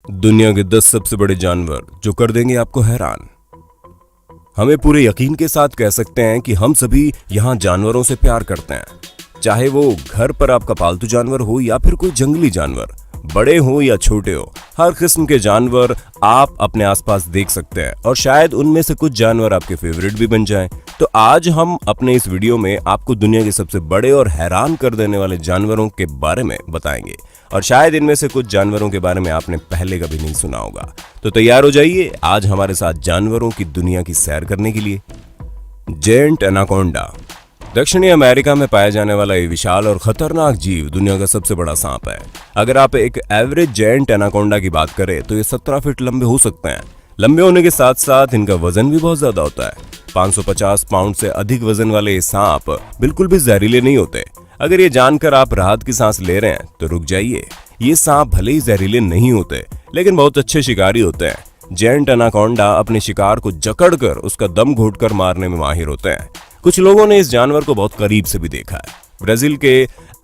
दुनिया के 10 सबसे बड़े जानवर जो कर देंगे आपको हैरान। हमें पूरे यकीन के साथ कह सकते हैं कि हम सभी यहाँ जानवरों से प्यार करते हैं, चाहे वो घर पर आपका पालतू जानवर हो या फिर कोई जंगली जानवर, बड़े हो या छोटे हो, हर किस्म के जानवर आप अपने आसपास देख सकते हैं और शायद उनमें से कुछ जानवर आपके फेवरेट भी बन जाएं। तो आज हम अपने इस वीडियो में आपको दुनिया के सबसे बड़े और हैरान कर देने वाले जानवरों के बारे में बताएंगे और शायद इनमें से कुछ जानवरों के बारे में आपने पहले कभी नहीं सुना होगा। तो तैयार हो जाइए आज हमारे साथ जानवरों की दुनिया की सैर करने के लिए। जेंट एनाकोंडा दक्षिणी अमेरिका में पाया जाने वाला ये विशाल और खतरनाक जीव दुनिया का सबसे बड़ा सांप है। अगर आप एक एवरेज जेंट एनाकोंडा की बात करें तो ये 17 फीट लंबे हो सकते हैं। लंबे होने के साथ साथ इनका वजन भी बहुत ज्यादा होता है। 550 पाउंड से अधिक वजन वाले ये सांप बिल्कुल भी जहरीले नहीं होते। अगर ये जानकर आप राहत की सांस ले रहे हैं तो रुक जाइए, ये सांप भले ही जहरीले नहीं होते लेकिन बहुत अच्छे शिकारी होते हैं। जेंट एनाकोंडा अपने शिकार को जकड़कर उसका दम घोटकर मारने में माहिर होते हैं। कुछ लोगों ने इस जानवर को बहुत करीब से भी देखा है। ब्राजील के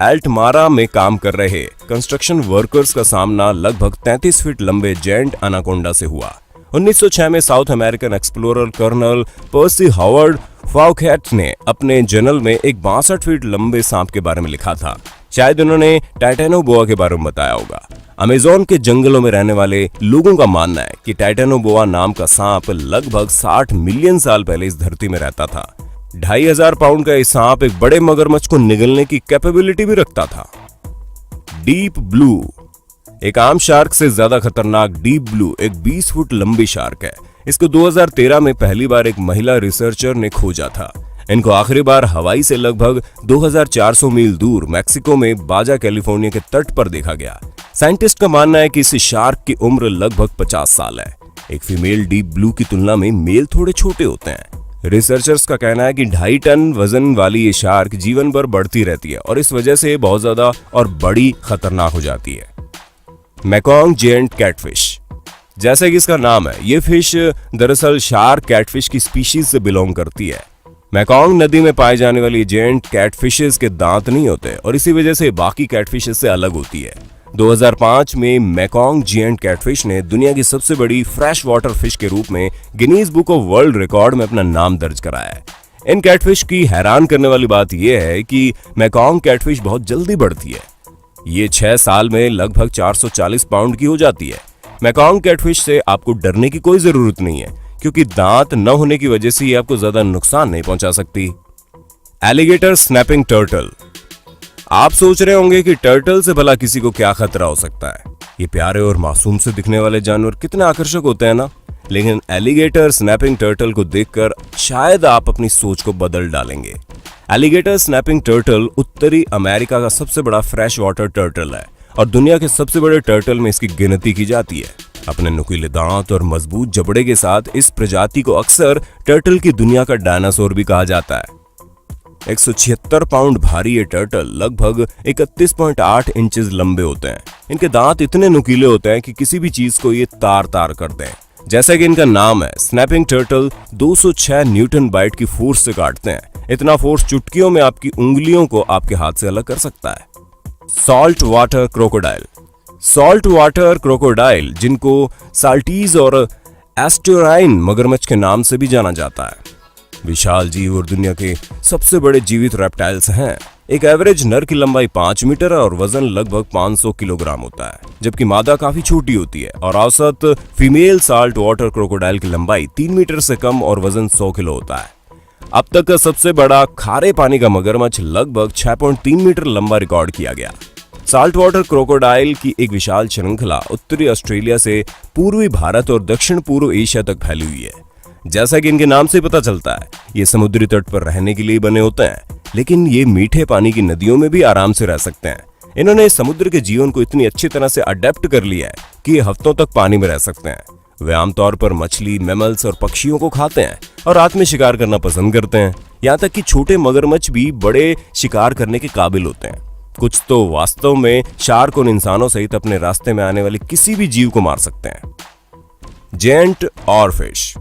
एल्टमारा में काम कर रहे कंस्ट्रक्शन वर्कर्स का सामना लगभग 33 फीट लंबे जेंट एनाकोंडा से हुआ। 1906 में साउथ अमेरिकन एक्सप्लोरर कर्नल पर्सी हॉवर्ड फाउकेट ने अपने जर्नल में एक 62 फीट लंबे सांप के बारे में लिखा था। शायद उन्होंने टाइटेनोबोआ के बारे में बताया होगा। अमेज़न के जंगलों में रहने वाले लोगों का मानना है कि टाइटेनोबोआ नाम का सांप लगभग 60 मिलियन साल पहले इस धरती में रहता था। 2500 पाउंड का ये सांप एक बड़े मगरमच्छ को निगलने की कैपेबिलिटी भी रखता था। डीप ब्लू एक आम शार्क से ज्यादा खतरनाक डीप ब्लू एक 20 फुट लंबी शार्क है। इसको 2013 में पहली बार एक महिला रिसर्चर ने खोजा था। इनको आखिरी बार हवाई से लगभग 2400 मील दूर मैक्सिको में बाजा कैलिफोर्निया के तट पर देखा गया। साइंटिस्ट का मानना है कि इस शार्क की उम्र लगभग 50 साल है। एक फीमेल डीप ब्लू की तुलना में मेल थोड़े छोटे होते हैं। रिसर्चर्स का कहना है कि 2.5 टन वजन वाली ये शार्क जीवन भर बढ़ती रहती है और इस वजह से बहुत ज्यादा और बड़ी खतरनाक हो जाती है। मैकॉन्ग जेंट कैटफिश, जैसे कि इसका नाम है, ये फिश दरअसल शार्क कैटफिश की स्पीशीज से बिलोंग करती है। मैकॉन्ग नदी में पाए जाने वाली जेंट कैटफिशेस के दांत नहीं होते और इसी वजह से बाकी कैटफिशेस से अलग होती है। 2005 में मैकॉन्ग जेंट कैटफिश ने दुनिया की सबसे बड़ी फ्रेश वाटर फिश के रूप में Guinness book of world record में अपना नाम दर्ज कराया है। इन कैटफिश की हैरान करने वाली बात यह है कि मैकॉन्ग कैटफिश बहुत जल्दी बढ़ती है। ये 6 साल में लगभग 440 पाउंड की हो जाती है। मैकॉन्ग कैटफिश से आपको डरने की कोई जरूरत नहीं है क्योंकि दांत न होने की वजह से ये आपको ज्यादा नुकसान नहीं पहुंचा सकती। एलिगेटर स्नैपिंग टर्टल, आप सोच रहे होंगे कि टर्टल से भला किसी को क्या खतरा हो सकता है। ये प्यारे और मासूम से दिखने वाले जानवर कितने आकर्षक होते हैं ना, लेकिन एलिगेटर स्नैपिंग टर्टल को देखकर शायद आप अपनी सोच को बदल डालेंगे। एलिगेटर स्नैपिंग टर्टल उत्तरी अमेरिका का सबसे बड़ा फ्रेश वाटर टर्टल है और दुनिया के सबसे बड़े टर्टल में इसकी गिनती की जाती है। अपने नुकीले दांत और मजबूत जबड़े के साथ इस प्रजाति को अक्सर टर्टल की दुनिया का डायनासोर भी कहा जाता है। 176 पाउंड भारी ये टर्टल लगभग 31.8 इंचेस लंबे होते हैं। इनके दांत इतने नुकीले होते हैं कि किसी भी चीज को ये तार तार करते हैं। जैसा कि इनका नाम है, स्नैपिंग टर्टल 206 न्यूटन बाइट की फोर्स से काटते हैं। इतना फोर्स चुटकियों में आपकी उंगलियों को आपके हाथ से अलग कर सकता है। Salt water crocodile, salt water crocodile जिनको साल्टीज और एस्टोराइन मगरमच्छ के नाम से भी जाना जाता है, विशाल जीव और दुनिया के सबसे बड़े जीवित रेप्टाइल्स हैं। एक एवरेज नर की लंबाई 5 मीटर और वजन लगभग 500 किलोग्राम होता है, जबकि मादा काफी छोटी होती है और औसत फीमेल साल्ट वाटर क्रोकोडाइल की लंबाई 3 मीटर से कम और वजन 100 किलो होता है। अब तक का सबसे बड़ा खारे पानी का मगरमच्छ लगभग 6.3 मीटर लंबा रिकॉर्ड किया गया। साल्ट वाटर क्रोकोडाइल की एक विशाल श्रृंखला उत्तरी ऑस्ट्रेलिया से पूर्वी भारत और दक्षिण पूर्व एशिया तक फैली हुई है। जैसा कि इनके नाम से पता चलता है, ये समुद्री तट पर रहने के लिए बने होते हैं, लेकिन ये मीठे पानी की नदियों में भी आराम से रह सकते हैं। इन्होंने समुद्र के जीवन को इतनी अच्छी तरह से अडेप्ट कर लिया है कि ये हफ्तों तक पानी में रह सकते हैं। वे आमतौर पर मछली, मैमल्स और पक्षियों को खाते हैं और रात में शिकार करना पसंद करते हैं। यहाँ तक कि छोटे मगरमच्छ भी बड़े शिकार करने के काबिल होते हैं। कुछ तो वास्तव में शार्क और इंसानों सहित अपने रास्ते में आने वाले किसी भी जीव को मार सकते हैं। जेंट ऑरफिश,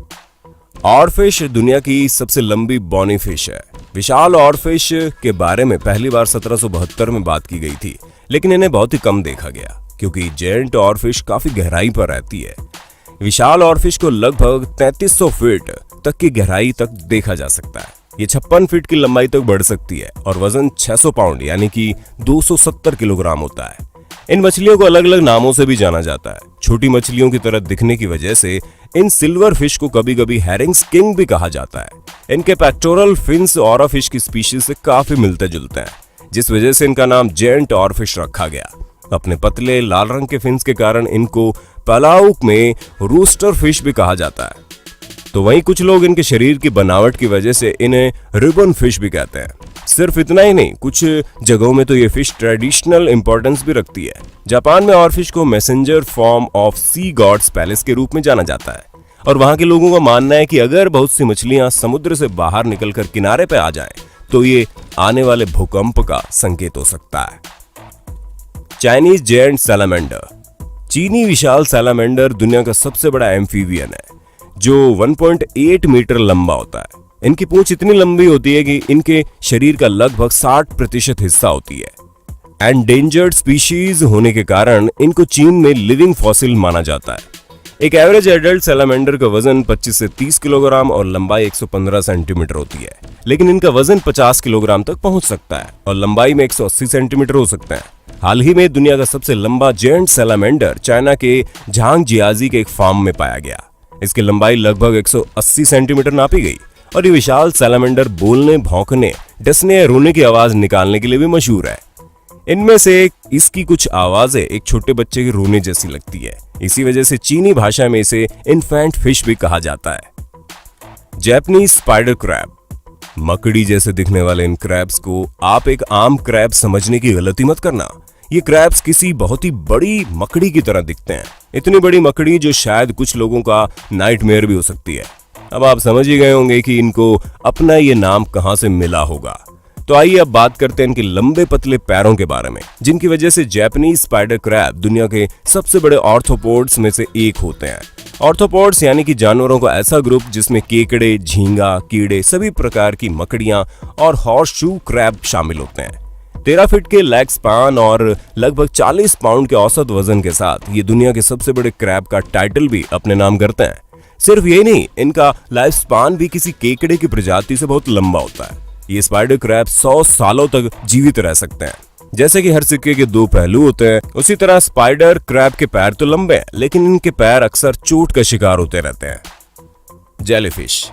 ऑरफिश दुनिया की सबसे लंबी बॉनी फिश है। विशाल ऑरफिश के बारे में पहली बार 1772 में बात की गई थी, लेकिन इन्हें बहुत ही कम देखा गया। क्योंकि जेंट ऑरफिश काफी गहराई पर रहती है। विशाल ऑरफिश को लगभग 3300 फीट तक की गहराई तक देखा जा सकता है। ये 56 फीट की लंबाई तक बढ़ सकती है और वजन 600 पाउंड यानी कि 270 किलोग्राम होता है। इन मछलियों को अलग अलग नामों से भी जाना जाता है। छोटी मछलियों की तरह दिखने की वजह से इन सिल्वर फिश को कभी कभी हैरिंग्स किंग भी कहा जाता है। इनके पेक्टोरल फिन्स ऑरफिश की स्पीशीज से काफी मिलते जुलते हैं, जिस वजह से इनका नाम जेंट ऑरफिश रखा गया। अपने पतले लाल रंग के फिन्स के कारण इनको पलाउक में रूस्टर फिश भी कहा जाता है। तो वहीं कुछ लोग इनके शरीर की बनावट की वजह से इन्हें रिबन फिश भी कहते हैं। सिर्फ इतना ही नहीं, कुछ जगहों में तो ये फिश ट्रेडिशनल इंपॉर्टेंस भी रखती है। जापान में ऑरफिश को messenger from of sea god's palace के रूप में जाना जाता है और वहां के लोगों का मानना है कि अगर बहुत सी मछलियां समुद्र से बाहर निकलकर किनारे पे आ जाएं, तो ये आने वाले भूकंप का संकेत हो सकता है। Chinese giant salamander. चीनी विशाल सैलामेंडर दुनिया का सबसे बड़ा एम्फीबियन है जो 1.8 मीटर लंबा होता है। इनकी पूंछ इतनी लंबी होती है कि इनके शरीर का लगभग 60% हिस्सा होती है। एंडेंजर्ड स्पीशीज होने के कारण इनको चीन में लिविंग फॉसिल माना जाता है। एक एवरेज एडल्ट सैलामेंडर का वजन 25 से 30 किलोग्राम और लंबाई 115 सेंटीमीटर होती है, लेकिन इनका वजन 50 किलोग्राम तक पहुंच सकता है और लंबाई में 180 सेंटीमीटर हो सकता है। हाल ही में दुनिया का सबसे लंबा जेंट सैलामेंडर चाइना के झांगजियाजी के एक फार्म में पाया गया। इसकी लंबाई लगभग 180 सेंटीमीटर नापी गई और ये विशाल सैलामेंडर बोलने, भौंकने, डसने या रोने की आवाज निकालने के लिए भी मशहूर है। इनमें से इसकी कुछ आवाजें एक छोटे बच्चे के रोने जैसी लगती है। इसी वजह से चीनी भाषा में इसे इन्फेंट फिश भी कहा जाता है। Japanese spider crab. मकड़ी जैसे दिखने वाले इन क्रैब्स को आप एक आम क्रैब समझने की गलती मत करना। ये क्रैब्स किसी बहुत ही बड़ी मकड़ी की तरह दिखते हैं। इतनी बड़ी मकड़ी जो शायद कुछ लोगों का नाइटमेयर भी हो सकती है। अब आप समझ ही गए होंगे कि इनको अपना ये नाम कहां से मिला होगा। तो आइए अब बात करते हैं इनके लंबे पतले पैरों के बारे में, जिनकी वजह से जापानीज स्पाइडर क्रैब दुनिया के सबसे बड़े ऑर्थोपोड्स में से एक होते हैं। ऑर्थोपोड्स यानी कि जानवरों का ऐसा ग्रुप जिसमें केकड़े, झींगा, कीड़े, सभी प्रकार की मकड़ियां और हॉर्सशू क्रैब शामिल होते हैं। 13 फीट के लेग स्पान और लगभग 40 पाउंड के औसत वजन के साथ ये दुनिया के सबसे बड़े क्रैब का टाइटल भी अपने नाम करते हैं। सिर्फ यही नहीं, इनका लाइफ स्पान भी किसी केकड़े की प्रजाति से बहुत लंबा होता है। ये स्पाइडर क्रैब 100 सालों तक जीवित रह सकते हैं। जैसे कि हर सिक्के के दो पहलू होते हैं, उसी तरह स्पाइडर क्रैब के पैर तो लंबे हैं, लेकिन इनके पैर अक्सर चोट का शिकार होते रहते हैं। जेलीफिश।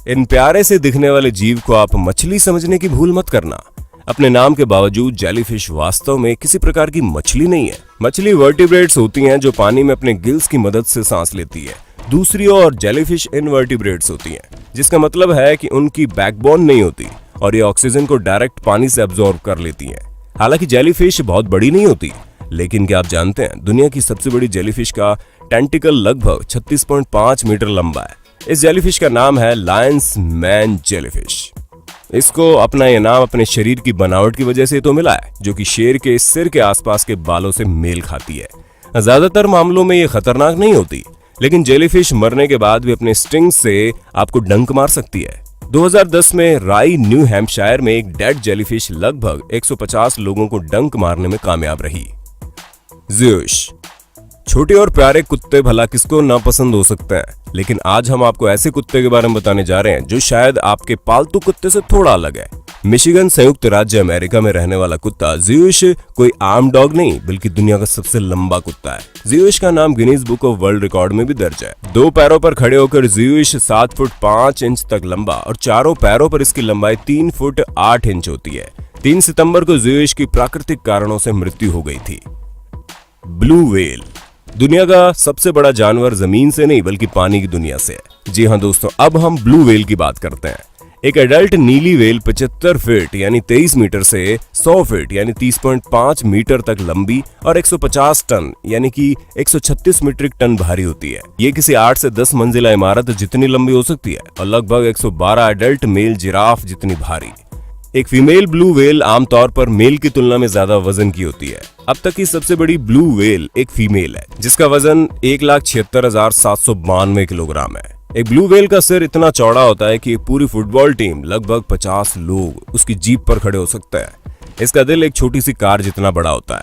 इन प्यारे से दिखने वाले जीव को आप मछली समझने की भूल मत करना। अपने नाम के बावजूद जेलीफिश वास्तव में किसी प्रकार की मछली नहीं है। मछली वर्टिब्रेट्स होती हैं जो पानी में अपने गिल्स की मदद से सांस लेती है। दूसरी ओर जेलीफिश इनवर्टिब्रेट्स होती हैं, जिसका मतलब है कि उनकी बैकबोन नहीं होती और ये ऑक्सीजन को डायरेक्ट पानी से अब्सॉर्ब कर लेती हैं। हालांकि जेलीफिश बहुत बड़ी नहीं होती, लेकिन क्या आप जानते हैं दुनिया की सबसे बड़ी जेलीफिश का टेंटिकल लगभग 36.5 मीटर लंबा है। इस जेलीफिश का नाम है लायंस मैन जेलीफिश। इसको अपना यह नाम अपने शरीर की बनावट की वजह से तो मिला है, जो कि शेर के सिर के आसपास के बालों से मेल खाती है। ज्यादातर मामलों में ये खतरनाक नहीं होती, लेकिन जेलीफिश मरने के बाद भी अपने स्टिंग से आपको डंक मार सकती है। 2010 में राई, न्यू हैम्पशायर में एक डेड जेलीफिश लगभग 150 लोगों को डंक मारने में कामयाब रही। ज़्यूश। छोटे और प्यारे कुत्ते भला किसको नापसंद हो सकते हैं, लेकिन आज हम आपको ऐसे कुत्ते के बारे में बताने जा रहे हैं जो शायद आपके पालतू कुत्ते से थोड़ा अलग है। मिशिगन संयुक्त राज्य अमेरिका में रहने वाला कुत्ता ज़्यूश कोई आम डॉग नहीं, बल्कि दुनिया का सबसे लंबा कुत्ता है। ज़्यूश का नाम Guinness book of world record में भी दर्ज है। 2 पैरों पर खड़े होकर ज़्यूश 7 फुट 5 इंच तक लंबा और चारों पैरों पर इसकी लंबाई 3 फुट 8 इंच होती है। 3 सितंबर को ज़्यूश की प्राकृतिक कारणों से मृत्यु हो गई थी। Blue whale. दुनिया का सबसे बड़ा जानवर जमीन से नहीं बल्कि पानी की दुनिया से है। जी हाँ दोस्तों, अब हम ब्लू व्हेल की बात करते हैं। एक एडल्ट नीली व्हेल 75 फीट यानी 23 मीटर से 100 फीट यानी 30.5 मीटर तक लंबी और 150 टन यानी कि 136 मीट्रिक टन भारी होती है। ये किसी 8 से 10 मंजिला इमारत जितनी लंबी हो सकती है और लगभग 112 एडल्ट मेल जिराफ जितनी भारी। एक फीमेल ब्लू व्हेल आमतौर पर मेल की तुलना में ज्यादा वजन की होती है। अब तक की सबसे बड़ी ब्लू व्हेल एक फीमेल है जिसका वजन 1,76,792 किलोग्राम है। एक ब्लू व्हेल का सिर इतना चौड़ा होता है कि पूरी फुटबॉल टीम लगभग 50 लोग उसकी जीप पर खड़े हो सकते हैं। इसका दिल एक छोटी सी कार जितना बड़ा होता है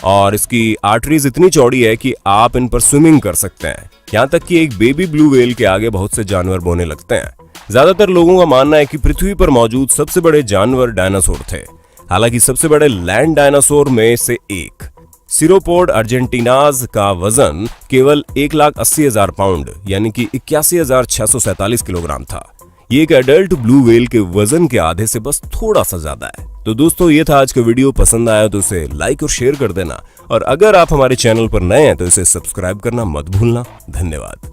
और इसकी आर्टरीज इतनी चौड़ी है कि आप इन पर स्विमिंग कर सकते हैं। यहाँ तक कि एक बेबी ब्लू व्हेल के आगे बहुत से जानवर बोने लगते हैं। ज्यादातर लोगों का मानना है कि पृथ्वी पर मौजूद सबसे बड़े जानवर डायनासोर थे। हालांकि सबसे बड़े लैंड डायनासोर में से एक सीरोपोड अर्जेंटीनाज का वजन केवल 1,80,000 पाउंड यानी कि 81,647 किलोग्राम था। ये एक एडल्ट ब्लू व्हेल के वजन के आधे से बस थोड़ा सा ज्यादा है। तो दोस्तों, ये था आज का वीडियो। पसंद आया तो इसे लाइक और शेयर कर देना, और अगर आप हमारे चैनल पर नए हैं तो इसे सब्सक्राइब करना मत भूलना। धन्यवाद।